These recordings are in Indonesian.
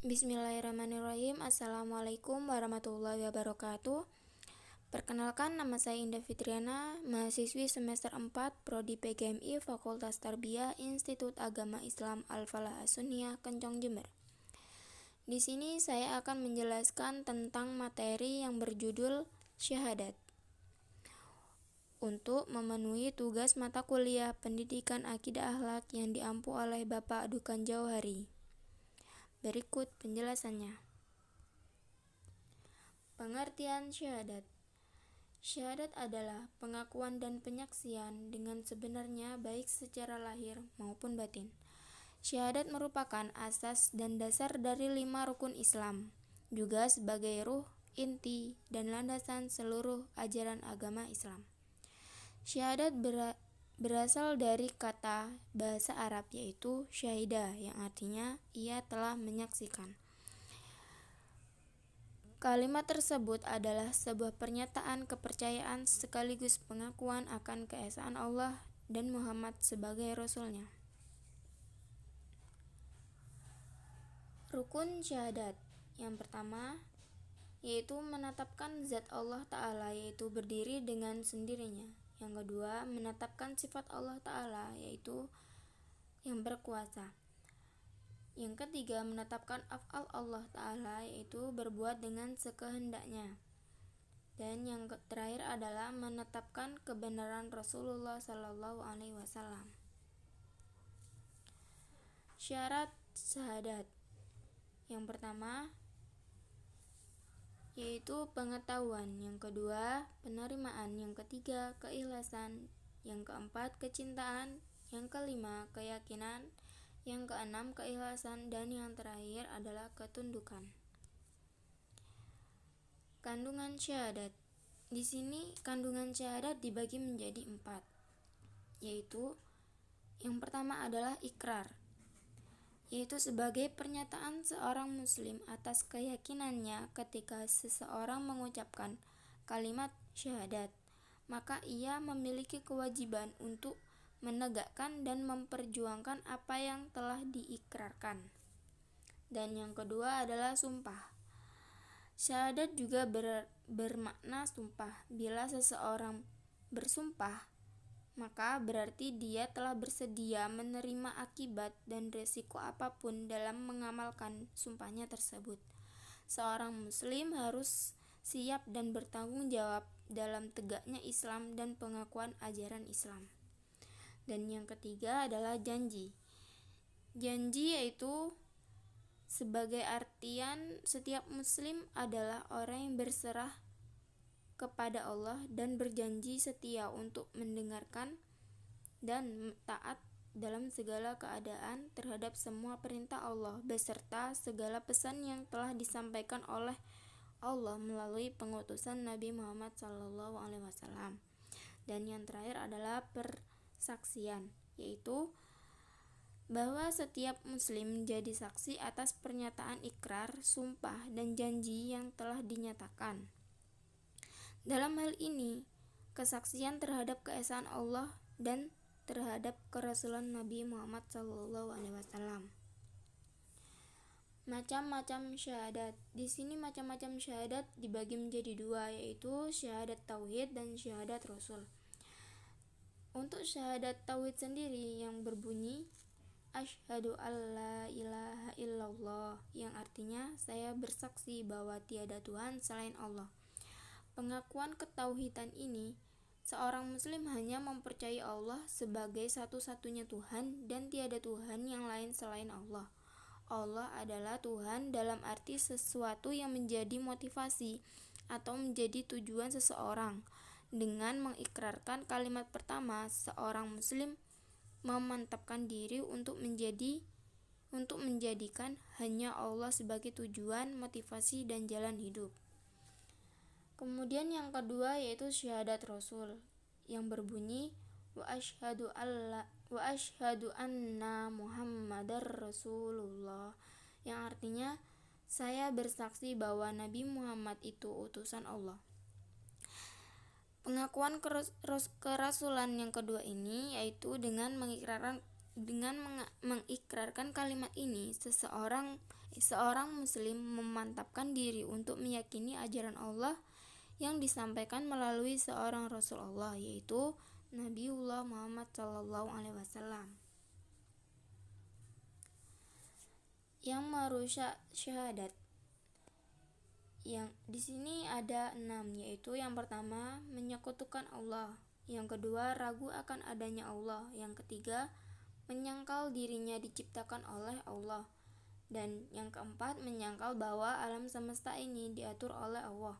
Bismillahirrahmanirrahim. Assalamualaikum warahmatullahi wabarakatuh. Perkenalkan, nama saya Indah Fitriana, mahasiswi semester 4 Prodi PGMI Fakultas Tarbiyah Institut Agama Islam Al-Falah As-Sunniyah Kencong Jember. Di sini saya akan menjelaskan tentang materi yang berjudul syahadat. Untuk memenuhi tugas mata kuliah Pendidikan Akidah Akhlak yang diampu oleh Bapak Dukan Jauhari. Berikut penjelasannya. Pengertian syahadat. Syahadat adalah pengakuan dan penyaksian dengan sebenarnya baik secara lahir maupun batin. Syahadat merupakan asas dan dasar dari 5 rukun Islam, juga sebagai ruh, inti, dan landasan seluruh ajaran agama Islam. Syahadat berasal dari kata bahasa Arab yaitu syahida yang artinya ia telah menyaksikan. Kalimat tersebut adalah sebuah pernyataan kepercayaan sekaligus pengakuan akan keesaan Allah dan Muhammad sebagai Rasul-Nya. Rukun syahadat yang pertama yaitu menetapkan zat Allah Ta'ala, yaitu berdiri dengan sendirinya. Yang kedua, menetapkan sifat Allah Ta'ala, yaitu yang berkuasa. Yang ketiga, menetapkan af'al Allah Ta'ala, yaitu berbuat dengan sekehendaknya. Dan yang terakhir adalah menetapkan kebenaran Rasulullah SAW. Syarat syahadat yang pertama yaitu pengetahuan, yang kedua penerimaan, yang ketiga keikhlasan, yang keempat kecintaan, yang kelima keyakinan, yang keenam keikhlasan, dan yang terakhir adalah ketundukan. Kandungan syahadat. Di sini kandungan syahadat dibagi menjadi 4, yaitu yang pertama adalah ikrar, yaitu sebagai pernyataan seorang muslim atas keyakinannya ketika seseorang mengucapkan kalimat syahadat, maka ia memiliki kewajiban untuk menegakkan dan memperjuangkan apa yang telah diikrarkan. Dan yang kedua adalah sumpah. Syahadat juga bermakna sumpah. Bila seseorang bersumpah, maka berarti dia telah bersedia menerima akibat dan resiko apapun dalam mengamalkan sumpahnya tersebut. Seorang muslim harus siap dan bertanggung jawab dalam tegaknya Islam dan pengakuan ajaran Islam. Dan yang ketiga adalah janji. Janji yaitu sebagai artian setiap muslim adalah orang yang berserah kepada Allah dan berjanji setia untuk mendengarkan dan taat dalam segala keadaan terhadap semua perintah Allah beserta segala pesan yang telah disampaikan oleh Allah melalui pengutusan Nabi Muhammad SAW. Dan yang terakhir adalah persaksian, yaitu bahwa setiap muslim menjadi saksi atas pernyataan ikrar, sumpah, dan janji yang telah dinyatakan. Dalam hal ini, kesaksian terhadap keesaan Allah dan terhadap kerasulan Nabi Muhammad SAW. Macam-macam syahadat. Di sini macam-macam syahadat dibagi menjadi 2, yaitu syahadat tauhid dan syahadat rasul. Untuk syahadat tauhid sendiri yang berbunyi asyhadu alla ilaha illallah, yang artinya saya bersaksi bahwa tiada Tuhan selain Allah. Pengakuan ketauhidan ini, seorang muslim hanya mempercayai Allah sebagai satu-satunya Tuhan dan tiada Tuhan yang lain selain Allah. Allah adalah Tuhan dalam arti sesuatu yang menjadi motivasi atau menjadi tujuan seseorang. Dengan mengikrarkan kalimat pertama, seorang muslim memantapkan diri untuk menjadikan hanya Allah sebagai tujuan, motivasi, dan jalan hidup. Kemudian yang kedua yaitu syahadat rasul yang berbunyi wa asyhadu anna Muhammadar Rasulullah, yang artinya saya bersaksi bahwa Nabi Muhammad itu utusan Allah. Pengakuan kerasulan yang kedua ini yaitu dengan mengikrarkan kalimat ini, seseorang Seorang muslim memantapkan diri untuk meyakini ajaran Allah yang disampaikan melalui seorang Rasul Allah, yaitu Nabiullah Muhammad SAW. Yang merusak syahadat. Yang di sini ada 6, yaitu yang pertama menyekutukan Allah, yang kedua ragu akan adanya Allah, yang ketiga menyangkal dirinya diciptakan oleh Allah, dan yang keempat menyangkal bahwa alam semesta ini diatur oleh Allah.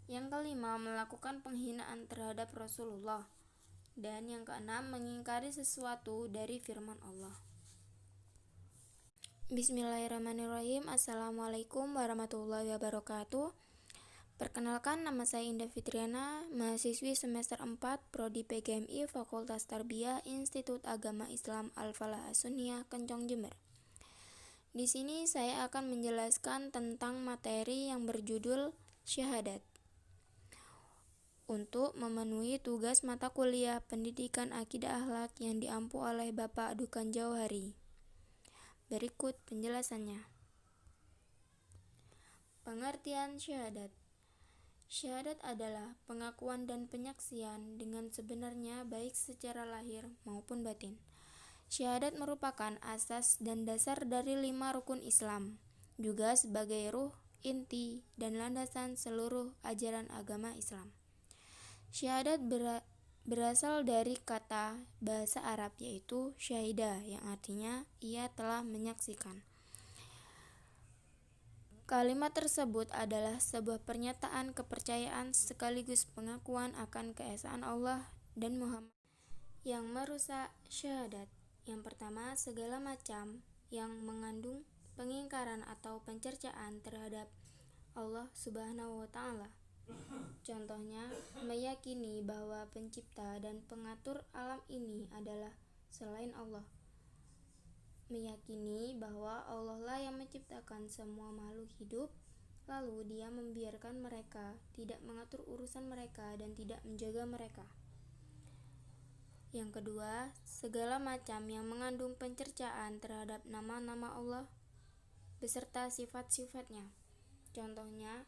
Yang kelima melakukan penghinaan terhadap Rasulullah, dan yang keenam mengingkari sesuatu dari firman Allah. Bismillahirrahmanirrahim. Assalamualaikum warahmatullahi wabarakatuh. Perkenalkan, nama saya Indah Fitriana, mahasiswi semester 4 Prodi PGMI Fakultas Tarbiyah Institut Agama Islam Al-Falah As-Sunniyah Kencong Jember. Di sini saya akan menjelaskan tentang materi yang berjudul syahadat. Untuk memenuhi tugas mata kuliah Pendidikan Akidah Akhlak yang diampu oleh Bapak Dukan Jauhari. Berikut penjelasannya. Pengertian syahadat. Syahadat adalah pengakuan dan penyaksian dengan sebenarnya baik secara lahir maupun batin. Syahadat merupakan asas dan dasar dari 5 rukun Islam, juga sebagai ruh, inti, dan landasan seluruh ajaran agama Islam. Syahadat berasal dari kata bahasa Arab yaitu syahida, yang artinya ia telah menyaksikan. Kalimat tersebut adalah sebuah pernyataan kepercayaan sekaligus pengakuan akan keesaan Allah dan Muhammad. Yang merusak syahadat. Yang pertama, segala macam yang mengandung pengingkaran atau pencercaan terhadap Allah Subhanahu wa Ta'ala. Contohnya, meyakini bahwa pencipta dan pengatur alam ini adalah selain Allah. Meyakini bahwa Allah lah yang menciptakan semua makhluk hidup, lalu Dia membiarkan mereka, tidak mengatur urusan mereka dan tidak menjaga mereka. Yang kedua, segala macam yang mengandung pencercaan terhadap nama-nama Allah beserta sifat-sifatnya. Contohnya,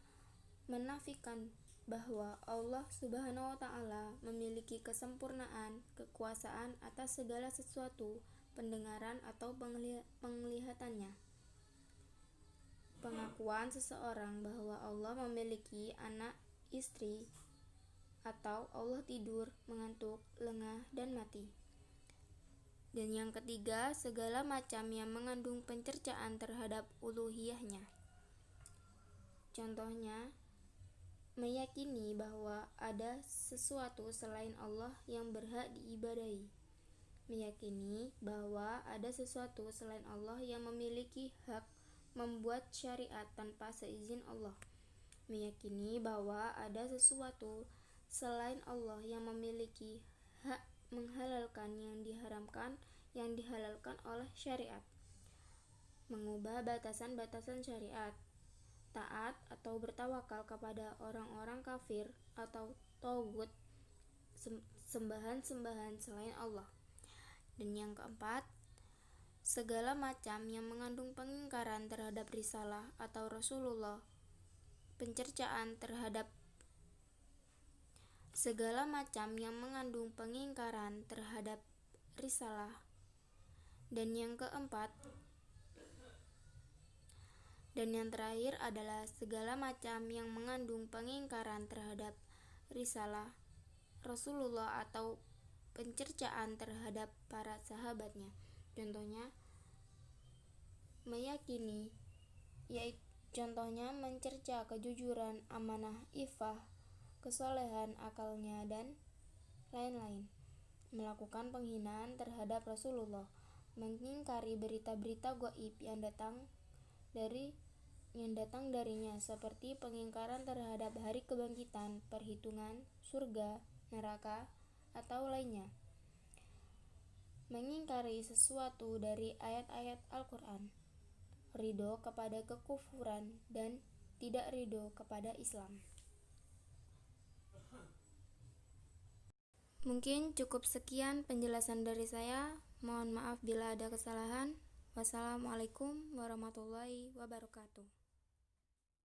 menafikan bahwa Allah Subhanahu wa Ta'ala memiliki kesempurnaan, kekuasaan atas segala sesuatu, pendengaran atau penglihatannya. Pengakuan seseorang bahwa Allah memiliki anak, istri, atau Allah tidur, mengantuk, lengah, dan mati. Dan yang ketiga, segala macam yang mengandung pencercaan terhadap uluhiyahnya. Contohnya, meyakini bahwa ada sesuatu selain Allah yang berhak diibadahi. Meyakini bahwa ada sesuatu selain Allah yang memiliki hak membuat syariat tanpa seizin Allah. Meyakini bahwa ada sesuatu selain Allah yang memiliki hak menghalalkan yang diharamkan, yang dihalalkan oleh syariat. Mengubah batasan-batasan syariat. Taat atau bertawakal kepada orang-orang kafir atau taugut, sembahan-sembahan selain Allah. Dan yang keempat, segala macam yang mengandung pengingkaran terhadap risalah atau Rasulullah, pencercaan terhadap segala macam yang mengandung pengingkaran terhadap risalah. Dan yang keempat, dan yang terakhir adalah segala macam yang mengandung pengingkaran terhadap risalah Rasulullah atau pencercaan terhadap para sahabatnya. Contohnya, meyakini, yaitu contohnya mencerca kejujuran, amanah, ifah, kesolehan, akalnya, dan lain-lain. Melakukan penghinaan terhadap Rasulullah, mengingkari berita-berita gaib yang datang darinya, seperti pengingkaran terhadap hari kebangkitan, perhitungan, surga, neraka, atau lainnya. Mengingkari sesuatu dari ayat-ayat Al-Quran, ridho kepada kekufuran dan tidak ridho kepada Islam. Mungkin cukup sekian penjelasan dari saya. Mohon maaf bila ada kesalahan. Wassalamualaikum warahmatullahi wabarakatuh.